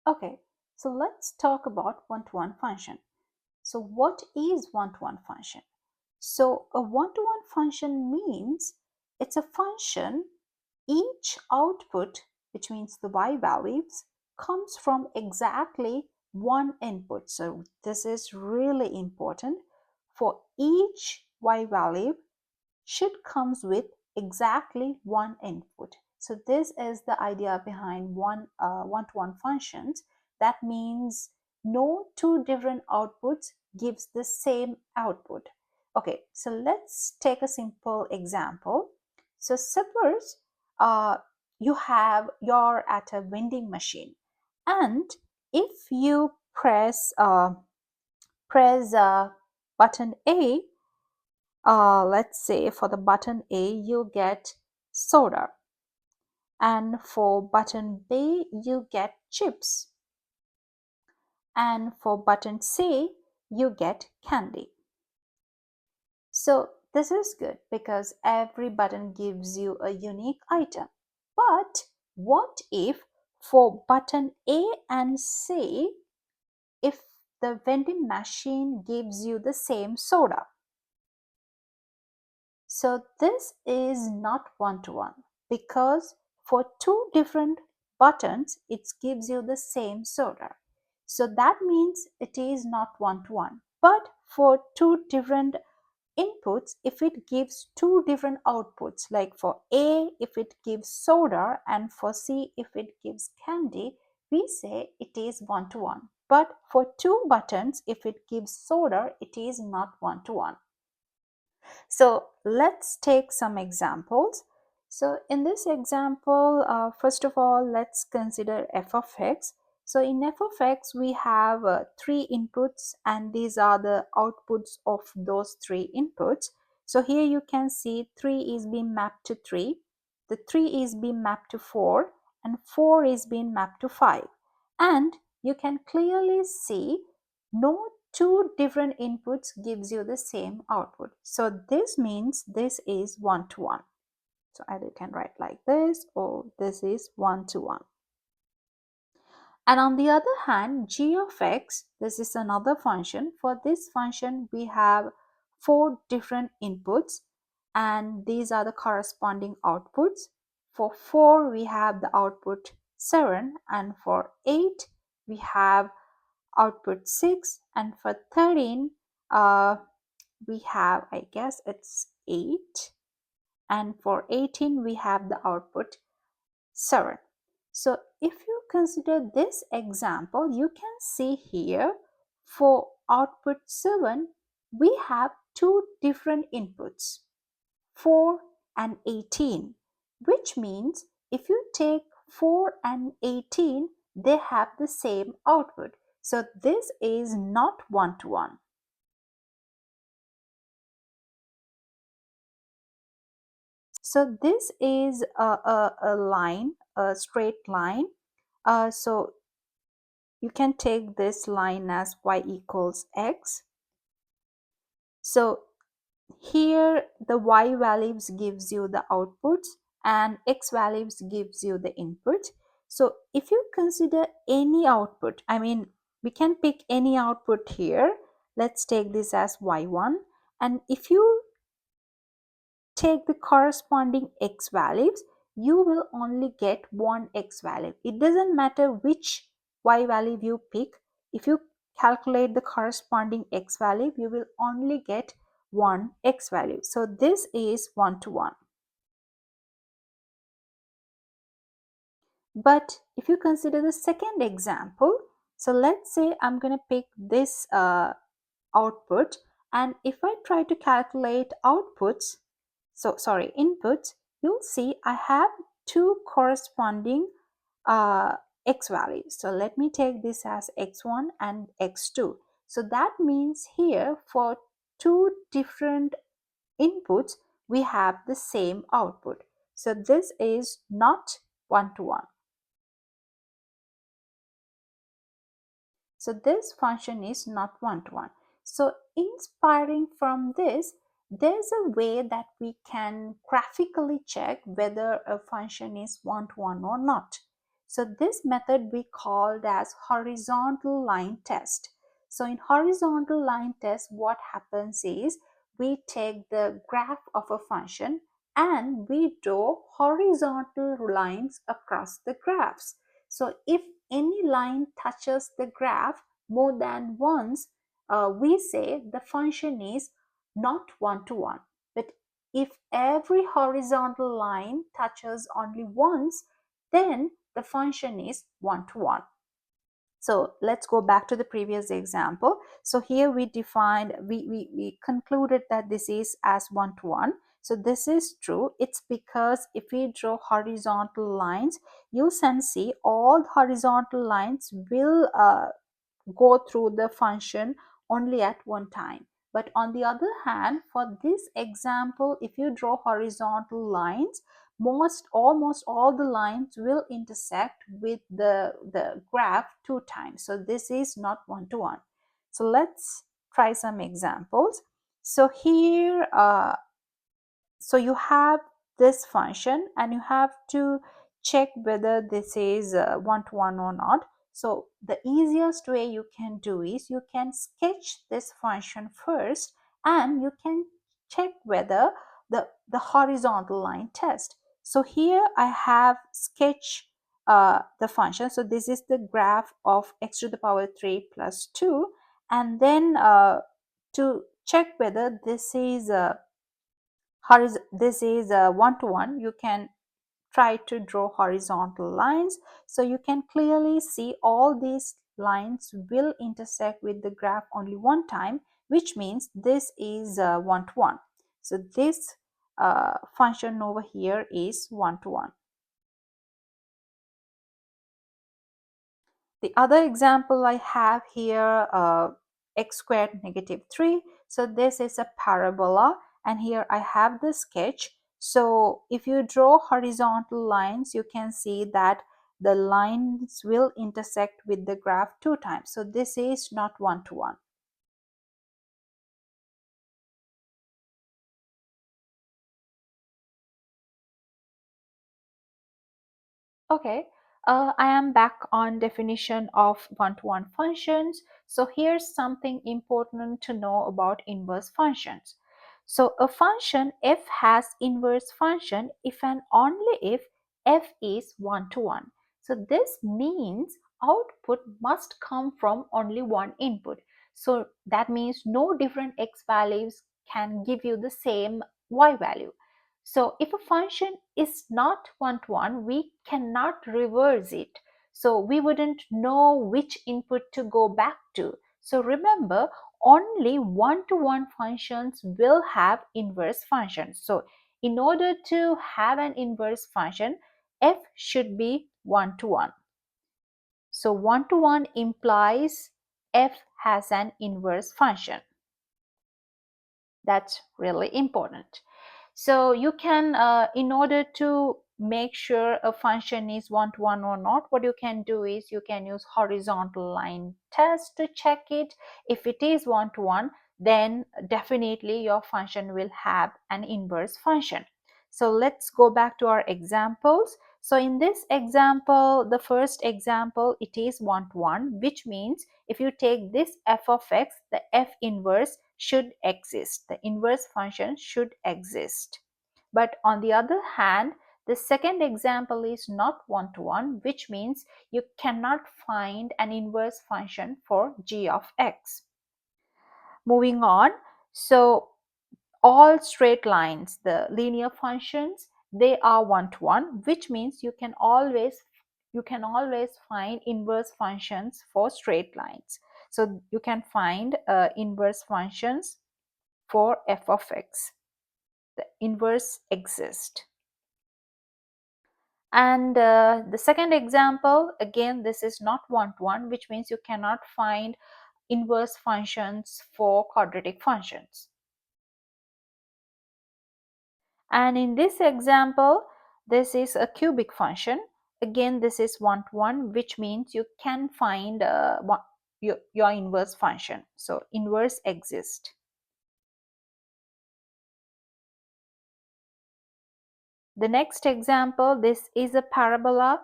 Okay, so let's talk about one-to-one function. So what is one-to-one function? So a one-to-one function means it's a function each output, which means the y values, comes from exactly one input. So this is really important. For each y value should comes with exactly one input. So this is the idea behind one-to-one functions. That means no two different outputs gives the same output. Okay, so let's take a simple example. So suppose uh, you're at a vending machine, and if you press button A, let's say for the button A, you get soda, and for button B, you get chips, and for button C, you get candy. So this is good because every button gives you a unique item. But what if for button A and C, if the vending machine gives you the same soda? So this is not one-to-one because for two different buttons, it gives you the same soda. So that means it is not one-to-one. But for two different inputs, if it gives two different outputs, like for A, if it gives soda, and for C, if it gives candy, we say it is one-to-one. But for two buttons, if it gives soda, it is not one-to-one. So let's take some examples. So in this example, first of all, let's consider f of x. So in f of x, we have three inputs, and these are the outputs of those three inputs. So here you can see 3 is being mapped to 3, the 3 is being mapped to 4, and 4 is being mapped to 5. And you can clearly see no two different inputs gives you the same output. So this means this is one-to-one. So either you can write like this, or this is one-to-one. And on the other hand, g of x, this is another function. For this function, we have four different inputs, and these are the corresponding outputs. For 4, we have the output 7, and for 8, we have output 6, and for 13 we have, I guess it's 8, and for 18 we have the output 7. So if you consider this example, you can see here for output 7 we have two different inputs, 4 and 18, which means if you take 4 and 18, they have the same output. So this is not one-to-one. So this is a line, a straight line. So you can take this line as y equals x. So here the y values gives you the outputs, and x values gives you the input. So if you consider any output, I mean, we can pick any output here. Let's take this as y1, and if you take the corresponding x values, you will only get one x value. It doesn't matter which y value you pick. If you calculate the corresponding x value, you will only get one x value. So this is one-to-one. But if you consider the second example, so let's say I'm going to pick this output, and if I try to calculate outputs, so sorry, inputs, you'll see I have two corresponding x values. So let me take this as x1 and x2. So that means here for two different inputs, we have the same output. So this is not one-to-one. So this function is not one-to-one. So inspiring from this, there's a way that we can graphically check whether a function is one-to-one or not. So this method we called as horizontal line test. So in horizontal line test, what happens is we take the graph of a function and we draw horizontal lines across the graphs. So if any line touches the graph more than once, we say the function is not one to one. But if every horizontal line touches only once, then the function is one to one. So let's go back to the previous example. So here we defined, we concluded that this is as one to one. So this is true. It's because if we draw horizontal lines, you can see all horizontal lines will go through the function only at one time. But on the other hand, for this example, if you draw horizontal lines, almost all the lines will intersect with the graph two times. So this is not one to one. So let's try some examples. So here so you have this function and you have to check whether this is one to one or not. So the easiest way you can do is you can sketch this function first and you can check whether the horizontal line test. So here I have sketched the function. So this is the graph of x to the power 3 plus 2, and then to check whether this is this is a one to one, you can try to draw horizontal lines. So you can clearly see all these lines will intersect with the graph only one time, which means this is one to one. So this function over here is one to one. The other example I have here, x squared negative 3. So this is a parabola and here I have the sketch. So if you draw horizontal lines, you can see that the lines will intersect with the graph two times. So this is not one to one. Okay, I am back on definition of one-to-one functions. So here's something important to know about inverse functions. So a function f has inverse function if and only if f is one-to-one. So this means output must come from only one input. So that means no different x values can give you the same y value. So if a function is not one-to-one, we cannot reverse it. So we wouldn't know which input to go back to. So remember, only one-to-one functions will have inverse functions. So in order to have an inverse function, f should be one-to-one. So one-to-one implies f has an inverse function. That's really important. So you can, in order to make sure a function is one-to-one or not, what you can do is you can use horizontal line test to check it. If it is one-to-one, then definitely your function will have an inverse function. So let's go back to our examples. So in this example, the first example, it is one-to-one, which means if you take this f of x, the f inverse should exist. The inverse function should exist. But on the other hand, the second example is not one-to-one, which means you cannot find an inverse function for g of x. Moving on, so all straight lines, the linear functions, they are one-to-one, which means you can always find inverse functions for straight lines. So you can find inverse functions for f of x. The inverse exists. And the second example, again, this is not one-to-one, which means you cannot find inverse functions for quadratic functions. And in this example, this is a cubic function. Again, this is one-to-one, which means you can find your inverse function. So inverse exists. The next example, this is a parabola.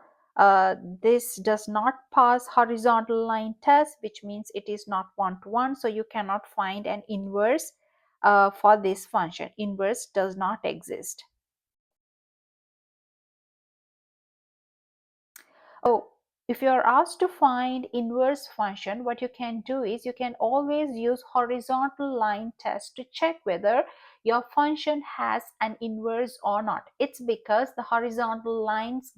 This does not pass horizontal line test, which means it is not one to one. So you cannot find an inverse for this function. Inverse does not exist. Oh, if you are asked to find inverse function, what you can do is you can always use horizontal line test to check whether your function has an inverse or not. It's because the horizontal lines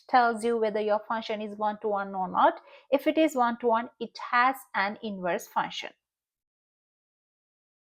tells you whether your function is one to one or not. If it is one to one, it has an inverse function.